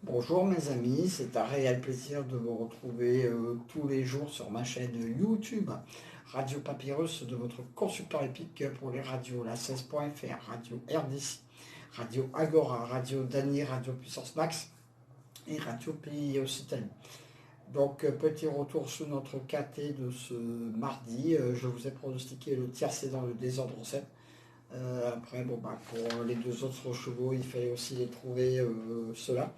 Bonjour mes amis, c'est un réel plaisir de vous retrouver tous les jours sur ma chaîne YouTube Radio Papyrus de votre consultant épique pour les radios, la 16.fr, Radio RDC, Radio Agora, Radio Dany, Radio Puissance Max et Radio Pays Occitanie. Donc petit retour sur notre KT de ce mardi, je vous ai pronostiqué le tiercé dans le désordre 7. Après, pour les deux autres chevaux, il fallait aussi les trouver ceux-là.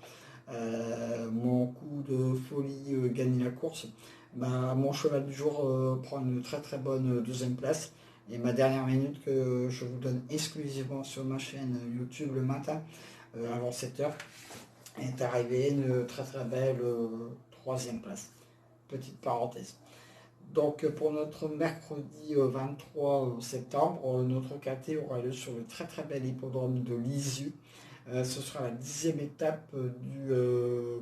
Mon coup de folie gagne la course. Mon cheval du jour prend une très très bonne deuxième place. Et ma dernière minute que je vous donne exclusivement sur ma chaîne YouTube le matin, avant 7 h, est arrivée une très très belle troisième place. Petite parenthèse. Donc pour notre mercredi 23 septembre, notre KT aura lieu sur le très très bel hippodrome de Lisieux. Ce sera la 10e étape du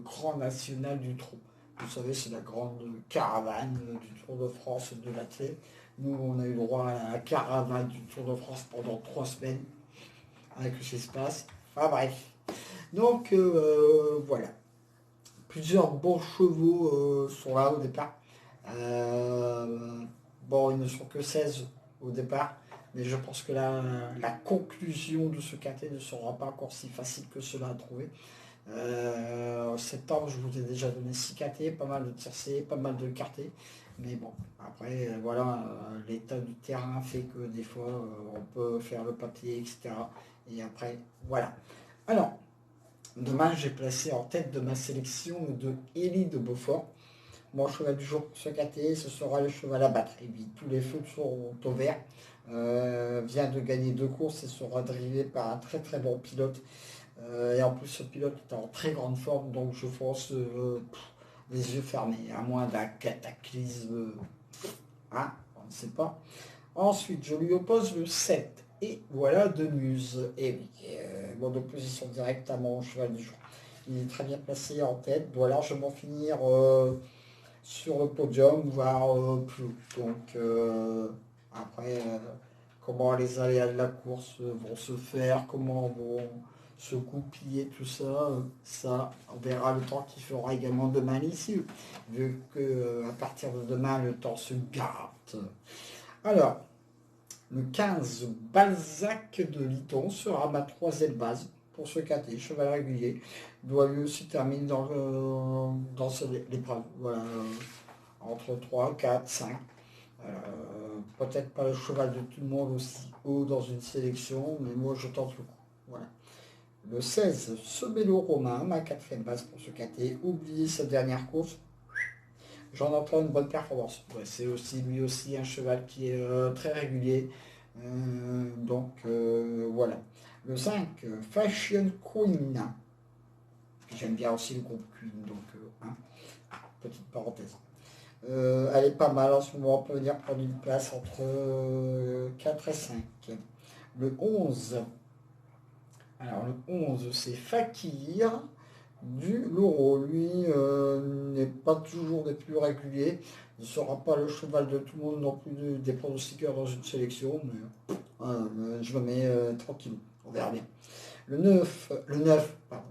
Grand National du Trot. Vous savez, c'est la grande caravane du Tour de France de l'athlète. Nous, on a eu droit à la caravane du Tour de France pendant 3 semaines avec ce qui se passe. Enfin bref. Donc voilà. Plusieurs bons chevaux sont là au départ. Bon, ils ne sont que 16 au départ. Mais je pense que la conclusion de ce KT ne sera pas encore si facile que cela à trouver. En septembre, je vous ai déjà donné 6 KT, pas mal de tiercés, pas mal de quartés. Mais bon, après, voilà, l'état du terrain fait que des fois, on peut faire le papier, etc. Et après, voilà. Alors, demain, j'ai placé en tête de ma sélection de Élie de Beaufort. Mon cheval du jour pour ce KT, ce sera le cheval à battre. Et puis, tous les feux sont au vert. Vient de gagner 2 courses et sera drivé par un très très bon pilote. Et en plus, ce pilote est en très grande forme, donc je pense les yeux fermés, à moins d'un cataclysme. Hein, on ne sait pas. Ensuite, je lui oppose le 7. Et voilà de Muse. Et oui, mon opposition directe à mon cheval du jour. Il est très bien placé en tête, doit largement finir sur le podium, voire plus haut. Donc après, comment les aléas de la course vont se faire, comment vont se goupiller tout ça, ça, on verra le temps qu'il fera également demain ici, vu que à partir de demain, le temps se gâte. Alors, le 15, Balzac de Liton sera ma troisième base pour ce KT, cheval régulier. Doit lui aussi terminer dans l'épreuve. Voilà, entre 3, 4, 5. Peut-être pas le cheval de tout le monde aussi haut dans une sélection, mais moi je tente le coup. Voilà. Le 16, Semelo Romain, ma quatrième base pour ce KT. Oubliez sa dernière course. J'en entends une bonne performance. Ouais, c'est aussi lui aussi un cheval qui est très régulier. Donc voilà. Le 5, Fashion Queen. J'aime bien aussi le groupe Queen, donc hein, petite parenthèse. Elle est pas mal en ce moment, on peut venir prendre une place entre 4 et 5. Le 11, alors le 11 c'est Fakir du Loro. Lui n'est pas toujours des plus réguliers. Il ne sera pas le cheval de tout le monde non plus des pronostiqueurs dans une sélection, mais je le mets tranquille. On verra bien. Le 9, pardon.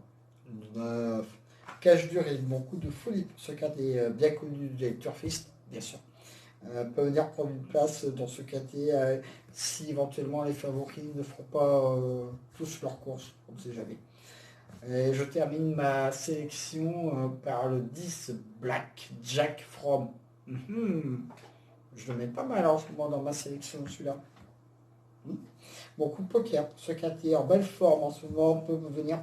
Le 9, Cache du rythme, mon coup de folie pour ce cas est bien connu des turfistes, bien sûr. Peut venir prendre une place dans ce KT si éventuellement les favoris ne feront pas tous leur course, on ne sait jamais. Et je termine ma sélection par le 10 Black Jack From. Je le mets pas mal en ce moment dans ma sélection celui-là. Bon coup de poker, ce KT en belle forme en ce moment peut venir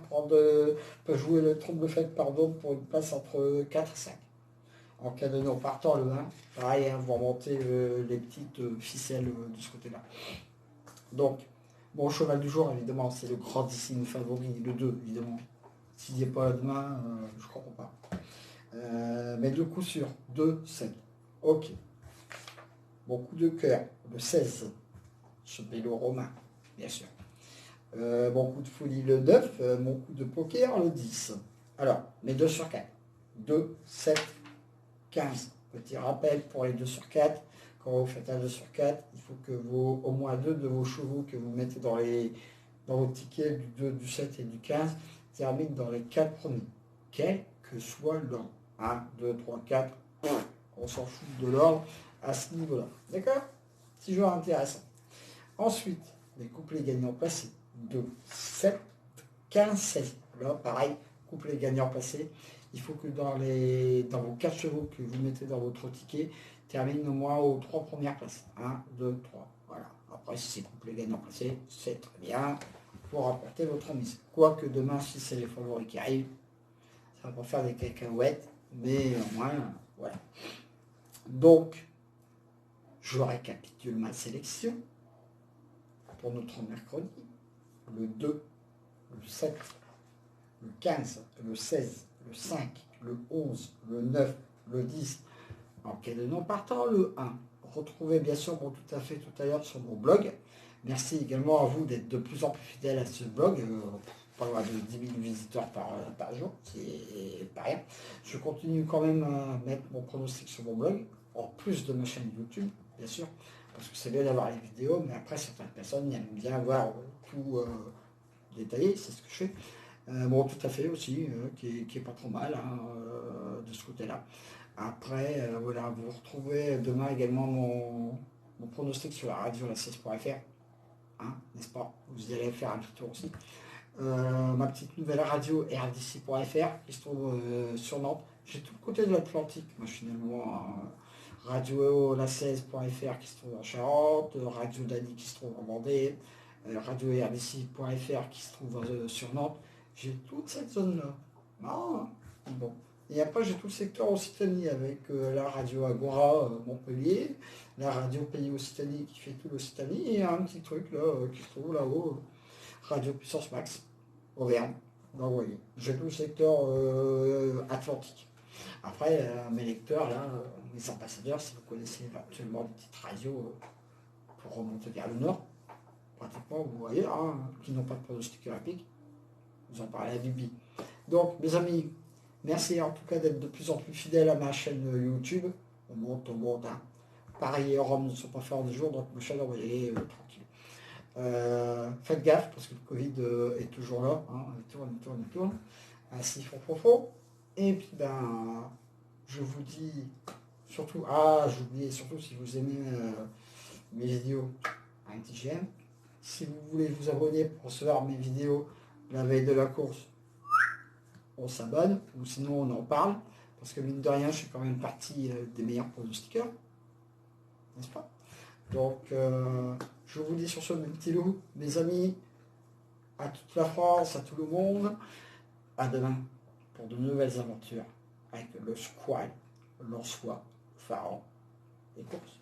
peut jouer le trompe de fête pardon, pour une place entre 4 et 5. En cas de non partant le 1, pareil, hein, vous remontez les petites ficelles de ce côté-là. Donc, mon cheval du jour, évidemment, c'est le grandissime favori, le 2, évidemment. S'il n'y est pas là demain, je ne comprends pas. Mais de coup sûr, 2, 7. Ok. Mon coup de cœur, le 16. Ce vélo romain, bien sûr. Mon coup de folie, le 9. Mon coup de poker, le 10. Alors, mes 2 sur 4. 2, 7, 15. Petit rappel pour les 2 sur 4. Quand vous faites un 2 sur 4, il faut que au moins 2 de vos chevaux que vous mettez dans vos tickets du 2, du 7 et du 15 terminent dans les 4 premiers. quel que soit l'ordre. 1, 2, 3, 4, on s'en fout de l'ordre à ce niveau-là. D'accord? Petit joueur intéressant. Ensuite, les couplets gagnants placés. 2, 7, 15, 16. Là, pareil, couplet gagnant placé. Il faut que dans vos 4 chevaux que vous mettez dans votre ticket, termine au moins aux 3 premières places. 1, 2, 3. Voilà. Après, si c'est couplet gagnant placé, c'est très bien pour apporter votre mise. Quoique demain, si c'est les favoris qui arrivent, ça va pas faire des cacahuètes, mais au moins, voilà. Donc, je récapitule ma sélection pour notre mercredi. Le 2, le 7, le 15, le 16, le 5, le 11, le 9, le 10, en cas de non partant, le 1. Retrouvez bien sûr tout à fait tout à l'heure sur mon blog. Merci également à vous d'être de plus en plus fidèles à ce blog. Pas loin de 10 000 visiteurs par jour, c'est pas rien. Je continue quand même à mettre mon pronostic sur mon blog, en plus de ma chaîne YouTube, bien sûr, parce que c'est bien d'avoir les vidéos, mais après certaines personnes aiment bien voir tout détaillé, c'est ce que je fais. Bon, tout à fait aussi, qui est pas trop mal hein, de ce côté-là. Après, voilà, vous retrouvez demain également mon pronostic sur la radio, la 16.fr, hein, n'est-ce pas? Vous y allez faire un petit tour aussi. Ma petite nouvelle radio rdc.fr qui se trouve sur Nantes. J'ai tout le côté de l'Atlantique, moi finalement. Radio la 16.fr qui se trouve en Charente, Radio Dani qui se trouve en Vendée, radio rdc.fr qui se trouve sur Nantes. J'ai toute cette zone-là. Marrant, hein? Bon. Et après, j'ai tout le secteur Occitanie avec la radio Agora Montpellier, la radio Pays Occitanie qui fait tout l'Occitanie, et un petit truc là qui se trouve là-haut, Radio Puissance Max, Auvergne. Donc, vous voyez, j'ai tout le secteur atlantique. Après, mes lecteurs, là, mes ambassadeurs, si vous connaissez actuellement des petites radios pour remonter vers le nord, pratiquement, vous voyez, hein, qui n'ont pas de pronostic olympique, vous en parlez à Bibi. Donc, mes amis, merci en tout cas d'être de plus en plus fidèles à ma chaîne YouTube. On monte, hein. Pareil, Rome ne sont pas forts des jours, donc ma chaîne, on va y aller tranquille. Faites gaffe, parce que le Covid est toujours là, hein, il tourne. Ainsi, faux. Et puis, ben, je vous dis, surtout, j'oubliais surtout, si vous aimez mes vidéos, un petit j'aime. Si vous voulez vous abonner pour recevoir mes vidéos la veille de la course, on s'abonne, ou sinon on en parle, parce que mine de rien, je suis quand même partie des meilleurs pronostiqueurs, n'est-ce pas? Donc, je vous dis sur ce, mes petits loups, mes amis, à toute la France, à tout le monde, à demain pour de nouvelles aventures avec le squal, l'Ansois, Pharaon et course.